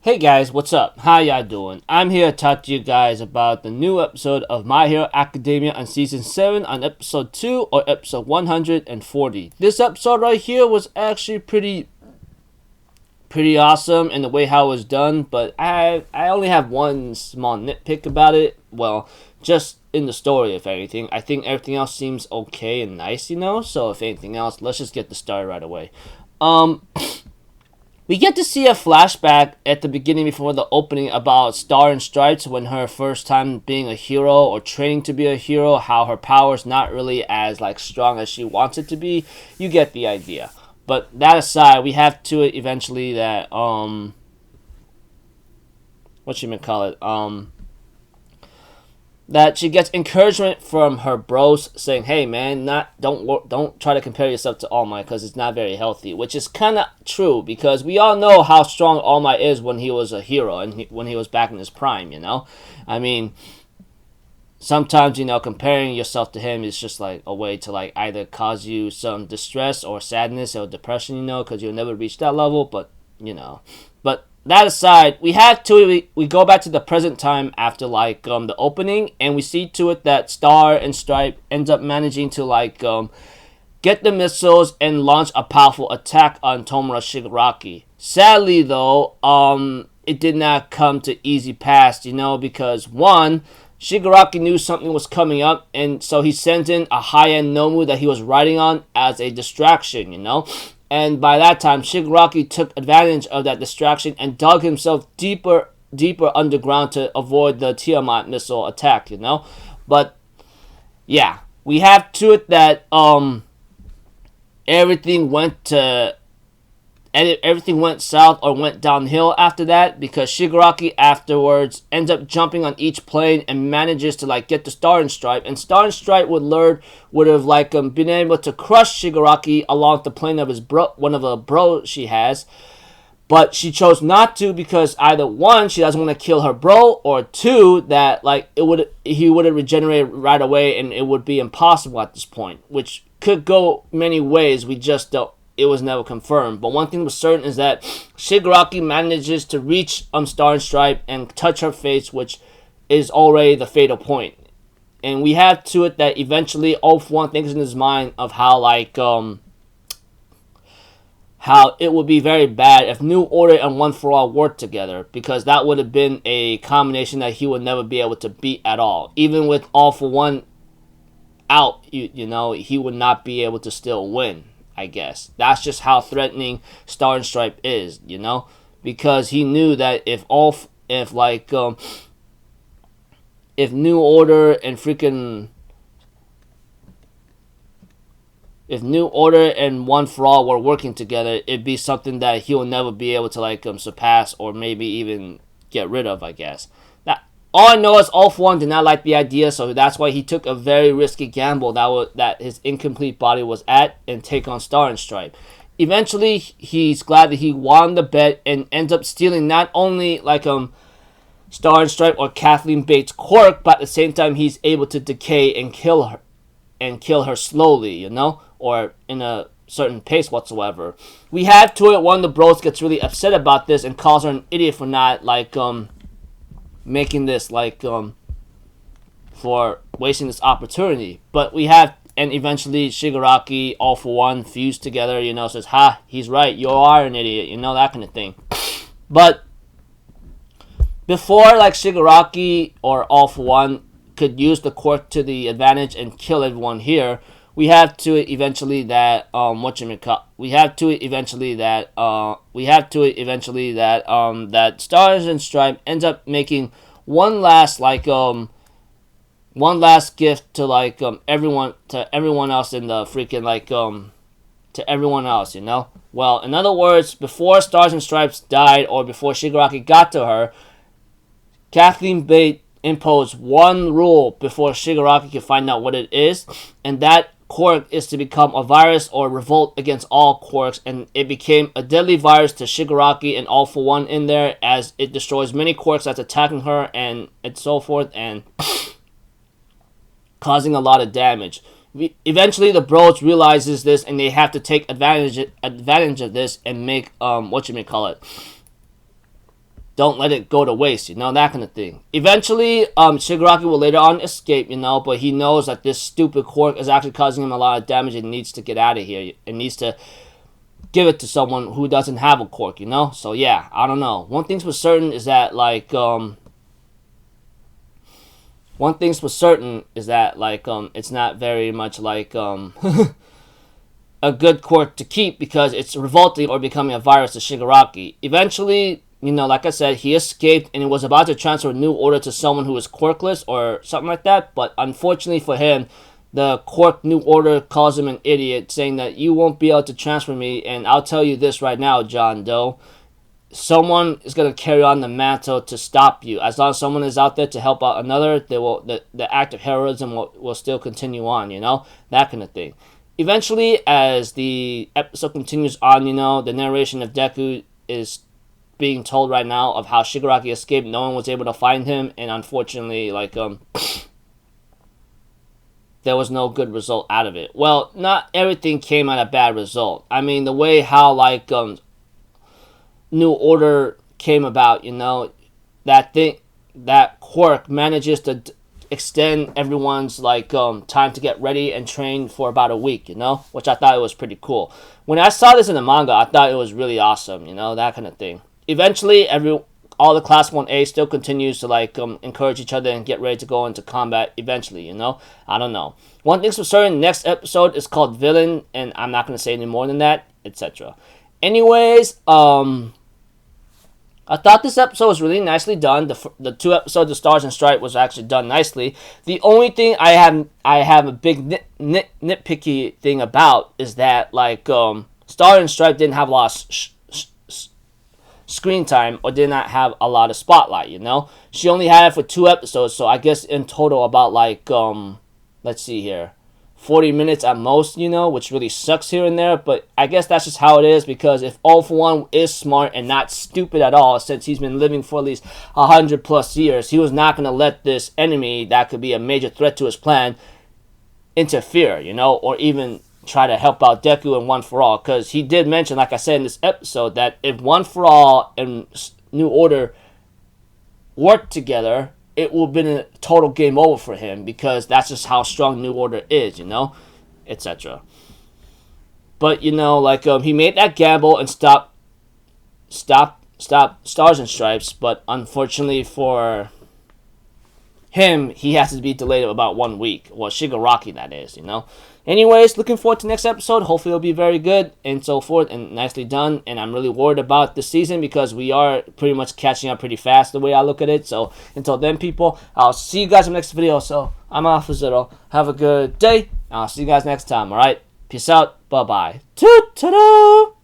Hey guys, what's up? How y'all doing? I'm here to talk to you guys about the new episode of My Hero Academia on Season 7 on Episode 2 or Episode 140. This episode right here was actually pretty awesome in the way how it was done, but I only have one small nitpick about it. Well, just in the story, if anything. I think everything else seems okay and nice, so if anything else, let's just get the story right away. We get to see a flashback at the beginning before the opening about Star and Stripes when her first time being a hero or training to be a hero, how her power's not really as strong as she wants it to be. You get the idea. But that aside, we have to it eventually that that she gets encouragement from her bros saying, "Hey man, don't try to compare yourself to All Might because it's not very healthy," which is kind of true because we all know how strong All Might is when he was a hero and when he was back in his prime. I mean, sometimes comparing yourself to him is just a way to either cause you some distress or sadness or depression, because you'll never reach that level. But that aside, we go back to the present time after the opening, and we see to it that Star and Stripe ends up managing to get the missiles and launch a powerful attack on Tomura Shigaraki. Sadly though, it did not come to easy pass, because one, Shigaraki knew something was coming up, and so he sent in a high-end Nomu that he was riding on as a distraction, And by that time, Shigaraki took advantage of that distraction and dug himself deeper underground to avoid the Tiamat missile attack, But, yeah, we have to it that everything went south or went downhill after that because Shigaraki afterwards ends up jumping on each plane and manages to get to Star and Stripe, and Star and Stripe would have been able to crush Shigaraki along the plane of one of the bros she has, but she chose not to because either one, she doesn't want to kill her bro, or two, that he would have regenerated right away and it would be impossible at this point, which could go many ways. We just don't. It was never confirmed. But one thing was certain is that Shigaraki manages to reach Star and Stripe and touch her face, which is already the fatal point. And we have to it that eventually All-For-One thinks in his mind of how it would be very bad if New Order and One For All worked together, because that would have been a combination that he would never be able to beat at all. Even with All-For-One out, he would not be able to still win. I guess that's just how threatening Star and Stripe is, because he knew that if New Order and One For All were working together, it'd be something that he'll never be able to surpass or maybe even get rid of, I guess. All I know is All-For-One did not like the idea, so that's why he took a very risky gamble that his incomplete body was at and take on Star and Stripe. Eventually, he's glad that he won the bet and ends up stealing not only Star and Stripe or Kathleen Bates' quirk, but at the same time he's able to decay and kill her slowly, or in a certain pace whatsoever. We have to it, one of the bros gets really upset about this and calls her an idiot for not making this for wasting this opportunity. But we have, and eventually Shigaraki, All-For-One fuse together, says, "Ha, he's right, you are an idiot," that kind of thing. But before Shigaraki or All-For-One could use the quirk to the advantage and kill everyone here, we have to it eventually that that Stars and Stripe ends up making one last gift to everyone else in the freaking to everyone else, Well, in other words, before Stars and Stripes died or before Shigaraki got to her, Kathleen Bates imposed one rule before Shigaraki could find out what it is, and that quirk is to become a virus or revolt against all quirks, and it became a deadly virus to Shigaraki and All-For-One in there, as it destroys many quirks that's attacking her and so forth, and causing a lot of damage. Eventually, the bros realizes this, and they have to take advantage of this and make don't let it go to waste, you know, that kind of thing. Eventually, Shigaraki will later on escape, you know, but he knows that this stupid quirk is actually causing him a lot of damage and needs to get out of here. And needs to give it to someone who doesn't have a quirk, you know? So, yeah, I don't know. One thing's for certain is that, like, it's not very much, like, a good quirk to keep because it's revolting or becoming a virus to Shigaraki. Eventually, you know, like I said, he escaped and was about to transfer a new order to someone who was quirkless or something like that, but unfortunately for him, the quirk new order calls him an idiot, saying that you won't be able to transfer me, and I'll tell you this right now, John Doe. Someone is going to carry on the mantle to stop you. As long as someone is out there to help out another, the act of heroism will still continue on, you know? That kind of thing. Eventually, as the episode continues on, you know, the narration of Deku is being told right now of how Shigaraki escaped. No one was able to find him, and unfortunately, like, there was no good result out of it. Well, not everything came out a bad result. I mean, the way how, like, New Order came about, you know, that quirk manages to extend everyone's, like, time to get ready and train for about a week, you know, which I thought it was pretty cool. When I saw this in the manga, I thought it was really awesome, you know, that kind of thing. Eventually, all the Class 1A still continues to, like, encourage each other and get ready to go into combat eventually, you know? I don't know. One thing's for certain, next episode is called Villain, and I'm not going to say any more than that, etc. Anyways, I thought this episode was really nicely done. The 2 episodes of Stars and Stripe was actually done nicely. The only thing I have a big nitpicky thing about is that, like, Star and Stripe didn't have a lot of screen time or did not have a lot of spotlight, you know? She only had it for 2 episodes, so I guess in total about, like, let's see here, 40 minutes at most, you know, which really sucks here and there, but I guess that's just how it is, because if All For One is smart and not stupid at all, since he's been living for at least 100 plus years, he was not going to let this enemy that could be a major threat to his plan interfere, you know, or even try to help out Deku in One For All, because he did mention, like I said in this episode, that if One For All and New Order work together, it will have been a total game over for him, because that's just how strong New Order is, you know, etc. But, you know, like, he made that gamble and stop Stars and Stripes, but unfortunately for him, he has to be delayed about 1 week. Well, Shigaraki, that is, you know. Anyways, looking forward to next episode. Hopefully it'll be very good and so forth and nicely done. And I'm really worried about this season because we are pretty much catching up pretty fast the way I look at it. So until then, people, I'll see you guys in the next video. So I'm Alpha Zero. Have a good day. I'll see you guys next time. All right. Peace out. Bye-bye. Toot-ta-da!